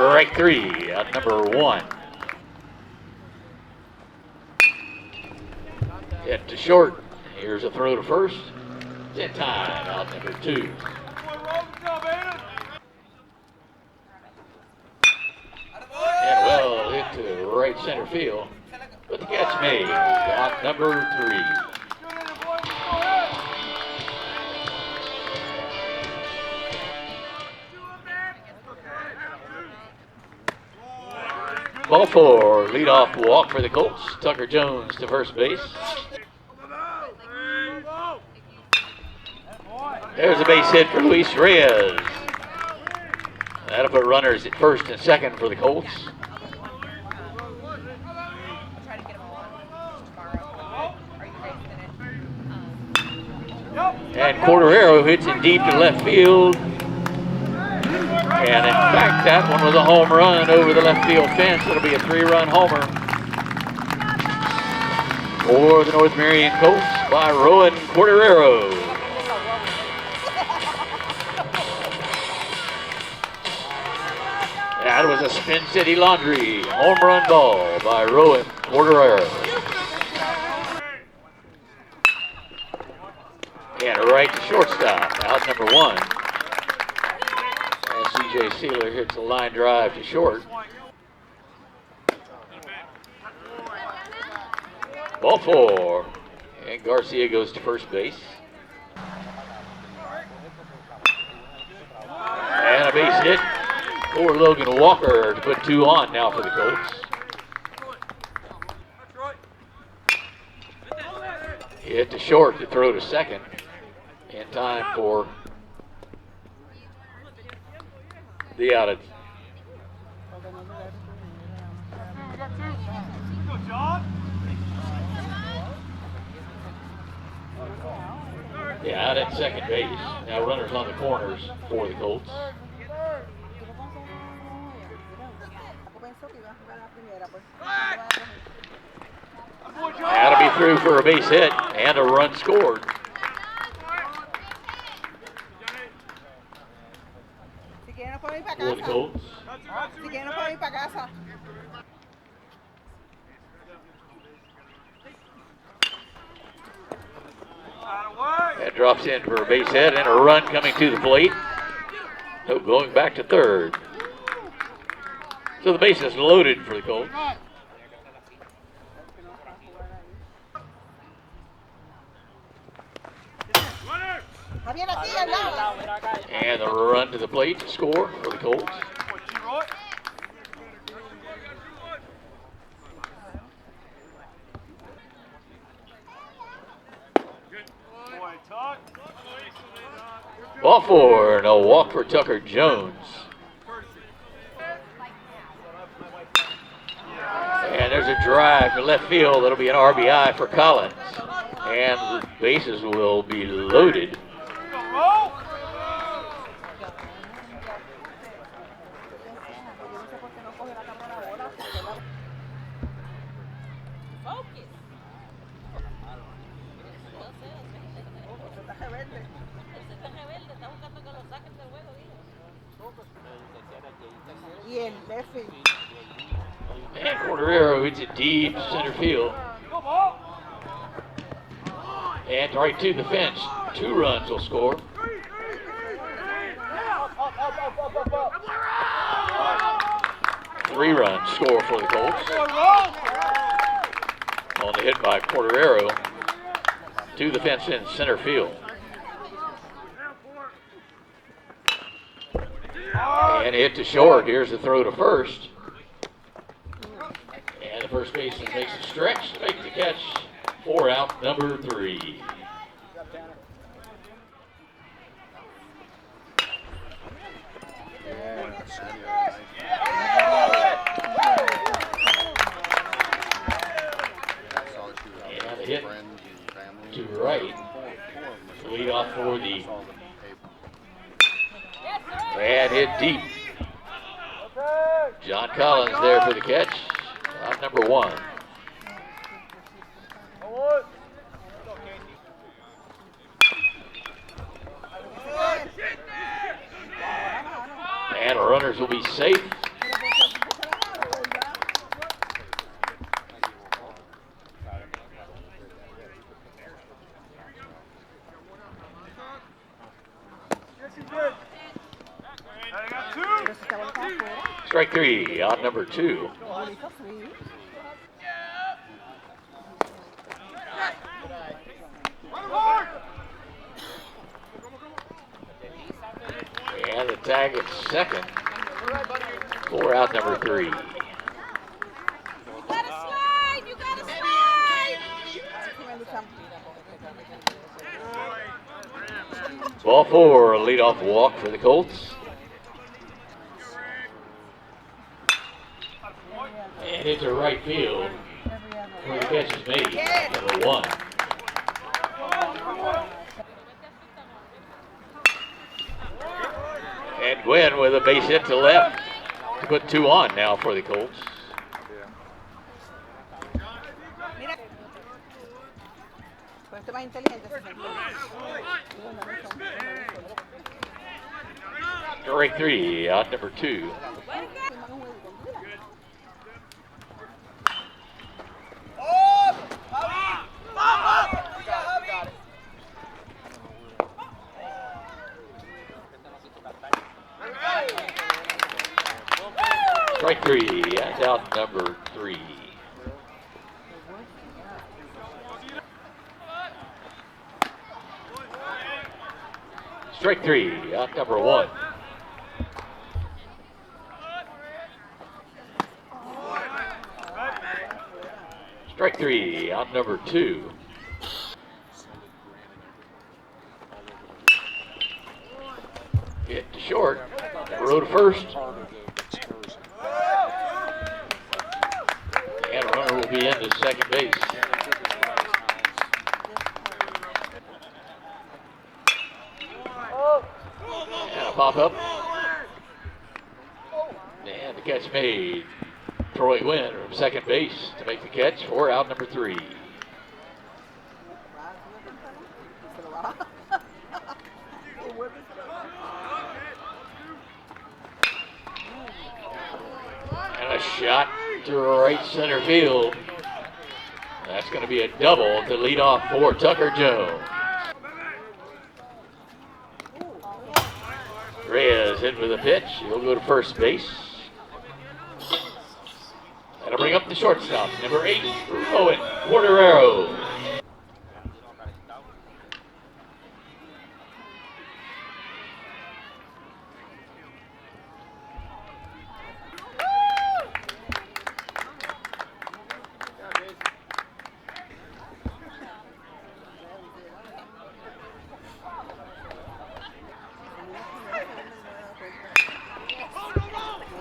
Strike three, out number one. Hit to short. Here's a throw to first. In time, out number two. And well hit to right center field. But the catch made, out number three. Ball four, leadoff walk for the Colts. Tucker Jones to first base. There's a base hit for Luis Reyes. That'll put runners at first and second for the Colts. And Cordero hits it deep to left field. And in fact, that one was a home run over the left field fence. It'll be a three-run homer for the North Marion Colts by Rowan Cordero. That was a Spin City Laundry home run ball by Rowan Cordero. And right to shortstop, out number one. And C.J. Sealer hits a line drive to short. Ball four. And Garcia goes to first base. And a base hit for Logan Walker to put two on now for the Colts. Hit to short to throw to second. In time for the outage. Yeah, out at second base. Now runners on the corners for the Colts. That'll be through for a base hit and a run scored. For the Colts. That drops in for a base hit and a run coming to the plate. So going back to third. So the base is loaded for the Colts. And the run to the plate to score for the Colts. Ball four, and a walk for Tucker Jones. And there's a drive to left field. That'll be an RBI for Collins. And the bases will be loaded. And Cordero hits it deep center field. And right to the fence. 2 runs will score. Three runs score for the Colts. On the hit by Cordero to the fence in center field. And hit to short. Here's the throw to first. And the first baseman makes a stretch to make the catch. 4 out, number 3. And a hit to right. Lead off for the and hit deep. John Collins there for the catch. Out number 1. And runners will be safe Strike three, out number 2. And the tag at second for out number 3. You gotta slide! You gotta slide! Ball 4, a leadoff walk for the Colts. And into right field where the catch is made, number 1. And Gwen with a base hit to left to put 2 on now for the Colts. Strike 3, out number 2. Strike 3, that's out number 3. Strike 3, out number 1. Strike 3, out number 2. Hit to short, row to first. And a runner will be into second base. And a pop up. And the catch made. Troy Gwynn from second base to make the catch for out number 3. And a shot to right center field. That's going to be a double to lead off for Tucker Jones. Reyes hit with a pitch. He'll go to first base. That'll bring up the shortstop, number 8, Owen Guerrero.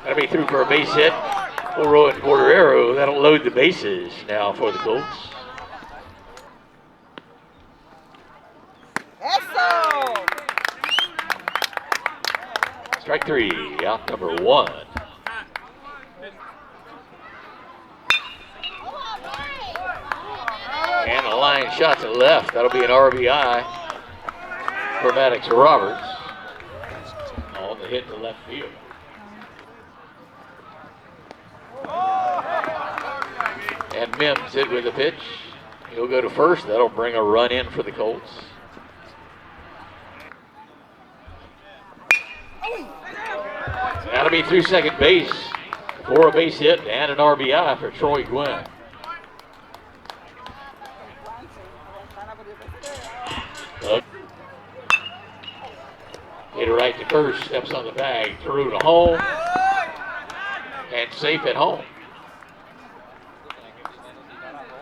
That'll be through for a base hit for Owen Guerrero. That'll load the bases now for the Colts. Strike 3, out number 1. And a line shot to left. That'll be an RBI for Maddox Roberts on the hit to left field. And Mims hit with a pitch. He'll go to first. That'll bring a run in for the Colts. That'll be through second base for a base hit and an RBI for Troy Gwynn. Hit it right to first, steps on the bag, through to home, and safe at home.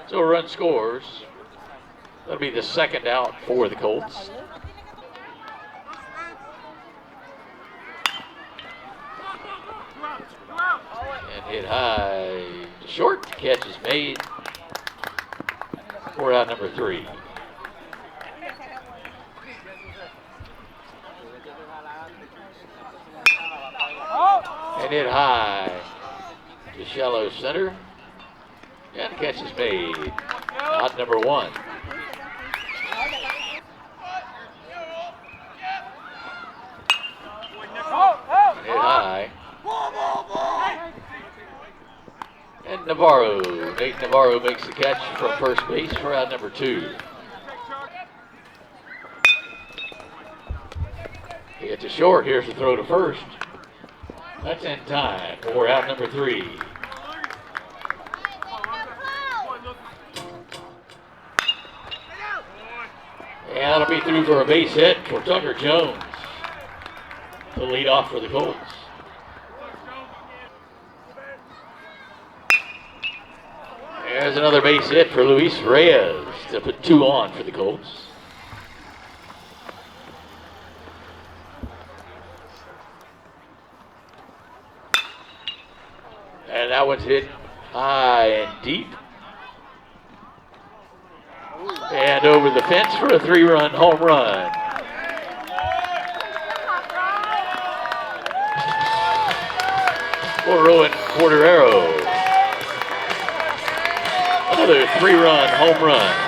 So a run scores. That'll be the second out for the Colts. And hit high to short. Catch is made for out number 3. And hit high to shallow center. And the catch is made. Out number 1. And hit high. And Nate Navarro makes the catch from first base for out number 2. He hits it short. Here's the throw to first. That's in time for out number 3. And that'll be through for a base hit for Tucker Jones to lead off for the Colts. There's another base hit for Luis Reyes to put 2 on for the Colts. And that one's hit high and deep. And over the fence for a 3-run home run. For Rowan Cordero. Another 3-run home run.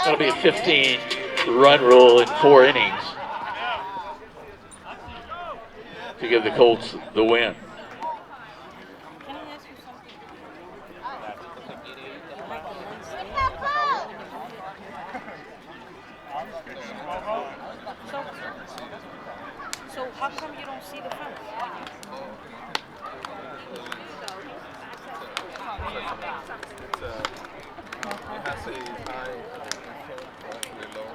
That'll be a 15-run rule in 4 innings to give the Colts the win. So how come you don't see the fence? It has a high and actually low.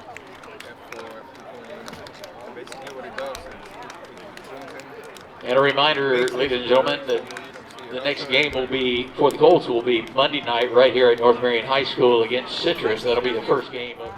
And basically what it does is And a reminder, ladies and gentlemen, that the next game will be, for the Colts, will be Monday night right here at North Marion High School against Citrus. That'll be the first game of